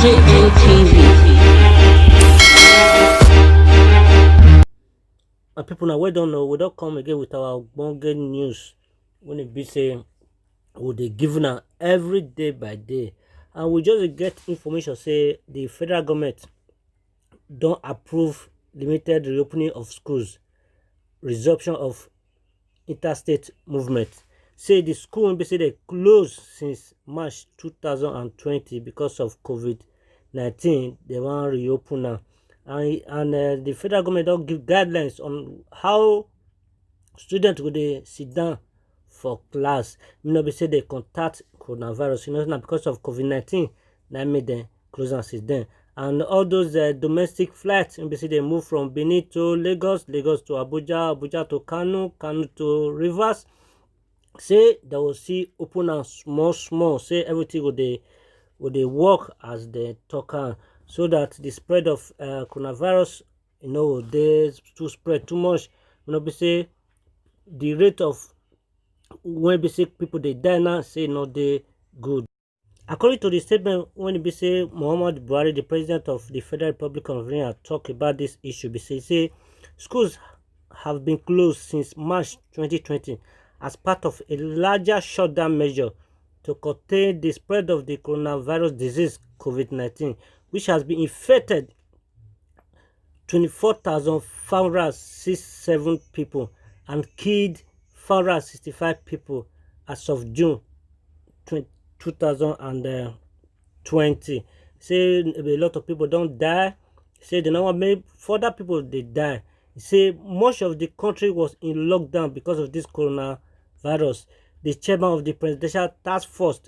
And people now we don't know, we don't come again with our bonga news when it be saying we they giving out every day by day. And we just get information say the federal government don't approve limited reopening of schools, resumption of interstate movement. Say the school will be say they closed since March 2020 because of COVID-19. They want to reopen now. And the federal government don't give guidelines on how students will they sit down for class. You know, they say they contact coronavirus. You know, now because of COVID-19, that made them close and sit down. And all those domestic flights, you know, say they move from Benin to Lagos, Lagos to Abuja, Abuja to Kano, Kano to Rivers. Say they will see open and small. Say everything will they work as they talk on, so that the spread of coronavirus, you know, they to spread too much. You know, be say the rate of when be say people they die now, say not they good. According to the statement, when it be say Muhammad Buhari, the president of the Federal Republic of Nigeria, talk about this issue, be say schools have been closed since March 2020 as part of a larger shutdown measure to contain the spread of the coronavirus disease COVID-19, which has been infected 24,567 people and killed 565 people as of June 2020. Say a lot of people don't die. Say the number many further people they die. Say much of the country was in lockdown because of this coronavirus. The chairman of the Presidential Task Force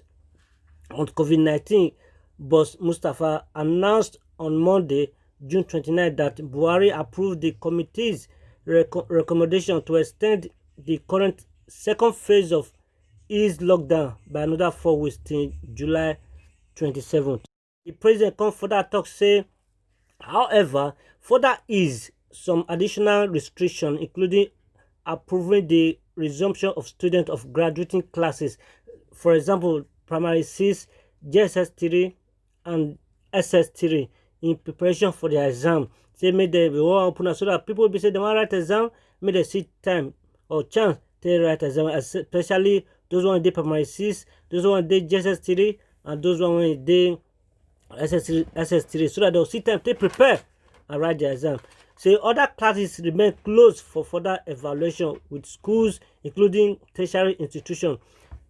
on COVID-19, Boss Mustafa, announced on Monday, June 29, that Buhari approved the committee's recommendation to extend the current second phase of ease lockdown by another 4 weeks till July 27th. The president come further talk say, however, further ease some additional restrictions, including approving the resumption of students of graduating classes, for example, primary 6, JSS 3, and SS 3, in preparation for their exam. Say make them open so that people will be say they want write exam, make they see time or chance to write exam, especially those one dey primary 6, those one dey JSS 3, and those one dey SS 3, so that they'll see time to prepare and write the exam. Say other classes remain closed for further evaluation, with schools, including tertiary institutions,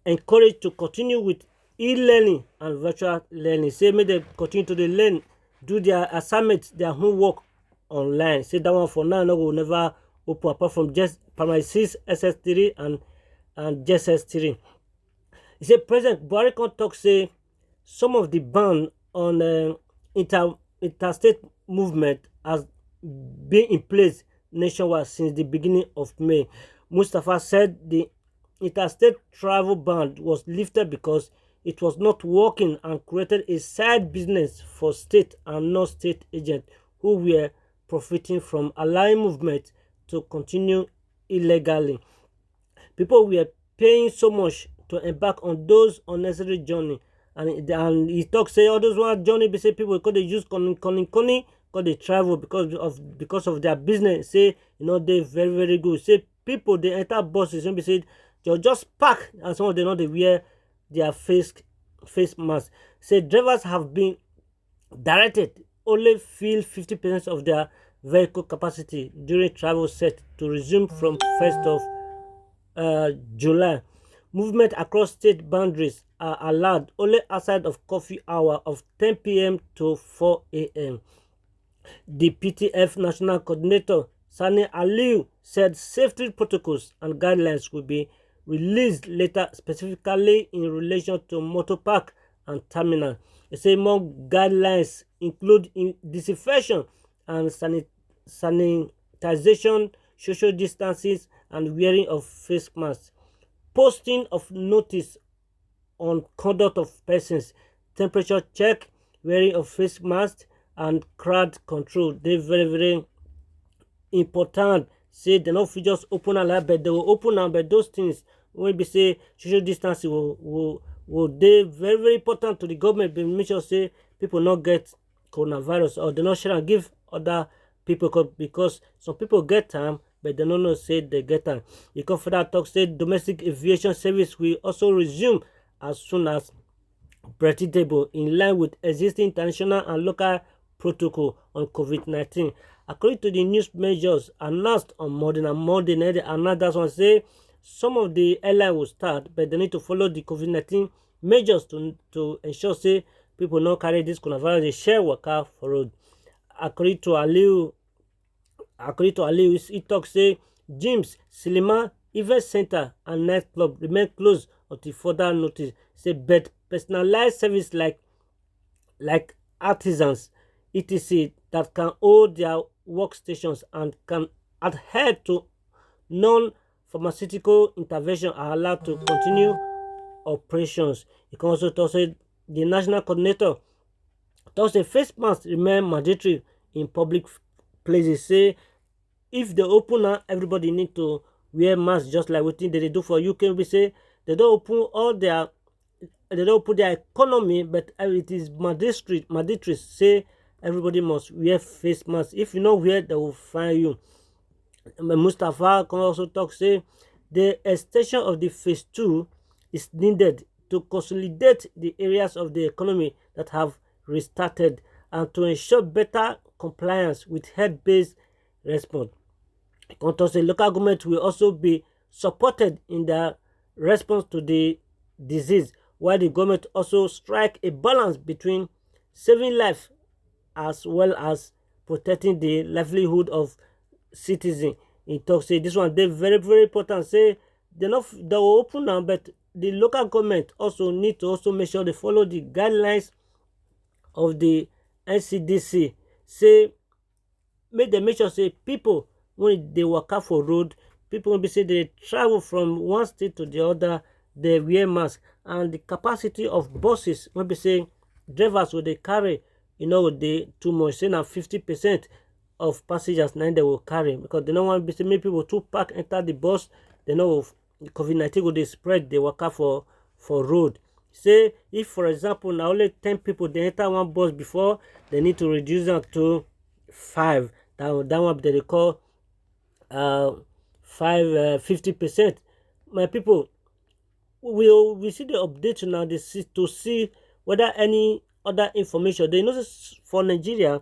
encouraged to continue with e-learning and virtual learning. Say make them continue to learn, do their assignments, their homework online. Say that one for now no will never open apart from just primary 6, SS3 and JSS3. He said President Buhari can talk say some of the ban on interstate movement has been in place nationwide since the beginning of May. Mustafa said the interstate travel ban was lifted because it was not working and created a side business for state and non-state agents who were profiting from allowing movement to continue illegally. People were paying so much to embark on those unnecessary journey, and he talk say all those one journey be say people because they use conning because they travel because of their business. Say you know they very good. Say people they enter buses and be said they just park, and some of them know they wear their face mask. Say drivers have been directed only fill 50% of their vehicle capacity during travel set to resume from 1st of July. Movement across state boundaries are allowed only outside of coffee hour of 10 p.m. to 4 a.m. The PTF National Coordinator Sani Aliu said safety protocols and guidelines will be released later, specifically in relation to motor park and terminal. They say more guidelines include disinfection and sanitization, social distances, and wearing of face masks, posting of notice on conduct of persons, temperature check, wearing of face masks, and crowd control. They very important. Say they not just open a lab, but they will open up, but those things when we say social distancing will they very important to the government, but make sure say people not get coronavirus, or they not share and give other people, because some people get them but they don't know say they get them. You can further talk say domestic aviation service will also resume as soon as practicable in line with existing international and local protocol on COVID-19. According to the news measures announced on Monday, they announced that one say some of the airline will start, but they need to follow the COVID-19 measures to ensure say people not carry this coronavirus. They share worker for road. According to Aliu, he talks say gyms, cinema, event center, and nightclub remain closed until further notice. Say but personalized service like artisans, etc., that can hold their workstations and can adhere to non-pharmaceutical intervention are allowed to continue operations. You can also talk say the national coordinator talks say face masks remain mandatory in public places. Say if they open now, everybody need to wear masks, just like what they do for UK. We say they don't open their economy, but it is mandatory. Say everybody must wear face masks. If you not wear, they will fine you. Mustafa can also talk say the extension of the phase 2 is needed to consolidate the areas of the economy that have restarted and to ensure better compliance with health-based response. The local government will also be supported in their response to the disease, while the government also strike a balance between saving life as well as protecting the livelihood of citizens. In talk say this one they very very important. Say they will open now, but the local government also need to also make sure they follow the guidelines of the NCDC. Say make them make sure say people when they work out for road, people will be say they travel from one state to the other, they wear mask, and the capacity of buses will be say drivers will they carry, they too much, say now 50% of passengers now they will carry, because they don't want to be say many people to pack enter the bus. They know COVID-19 will they spread, they work out for road. Say if for example now only 10 people they enter one bus before, they need to reduce that to 5. That one they call 50%. My people, we see the update now to see whether any other information. They notice for Nigeria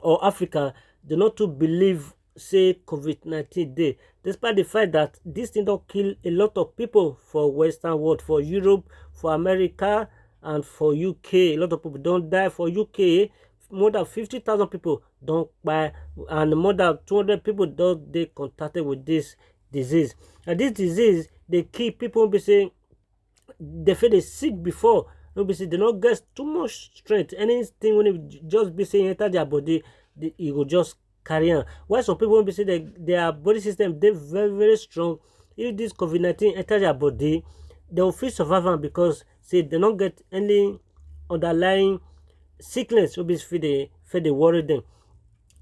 or Africa, they not to believe say COVID-19 day, despite the fact that this thing don't kill a lot of people for Western world, for Europe, for America, and for UK. A lot of people don't die. For UK, more than 50,000 people don't buy, and more than 200 people don't they contacted with this disease. And this disease they kill people. Be saying they feel they sick before. Be say they don't get too much strength. Anything when it just be saying enter their body, it will just carry on. While some people will be saying their body system they very very strong. If this COVID-19 enter their body, they will feel survival because say they don't get any underlying sickness will be feel they worry them.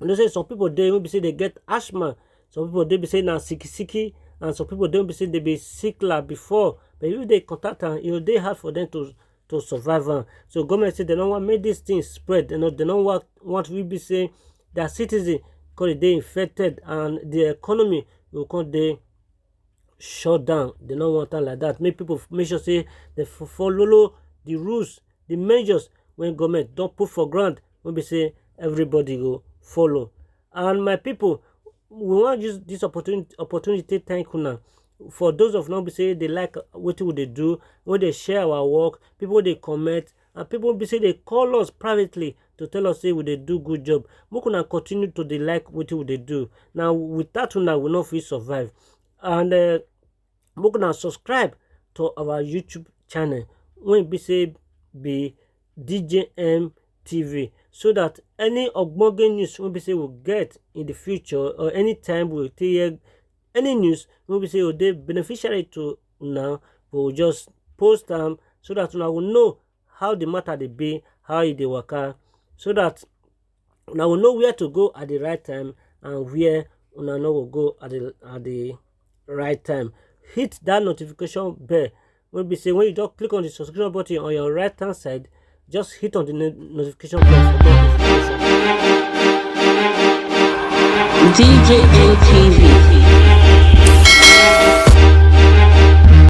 You say some people they will be say they get asthma, some people they be saying now sicky, and some people don't be saying they be sick like before. But if they contact them, they hard for them to survive. So government say they don't want to make these things spread. They don't want we be saying their citizens because they infected and the economy will come they shut down. They don't want that like that. Make people make sure say they follow the rules, the measures when government don't put for granted. When we say everybody go follow. And my people, we want to use this opportunity thank you now for those of them be say they like what would they do when they share our work, people they comment, and people be say they call us privately to tell us say would they do good job. We can continue to they like what would they do. Now with that one, we not feel survive. And we can subscribe to our YouTube channel when we say be DJM TV, so that any Ogboge news when we say we'll get in the future or anytime we'll hear any news when we say oh, they beneficiary to now, we'll just post them so that now will know how the matter they be, how they work out, so that now we'll know where to go at the right time and where una know will go at the right time. Hit that notification bell when we say when you just click on the subscription button on your right hand side, Just hit on the notification bell for more information. DJA TV.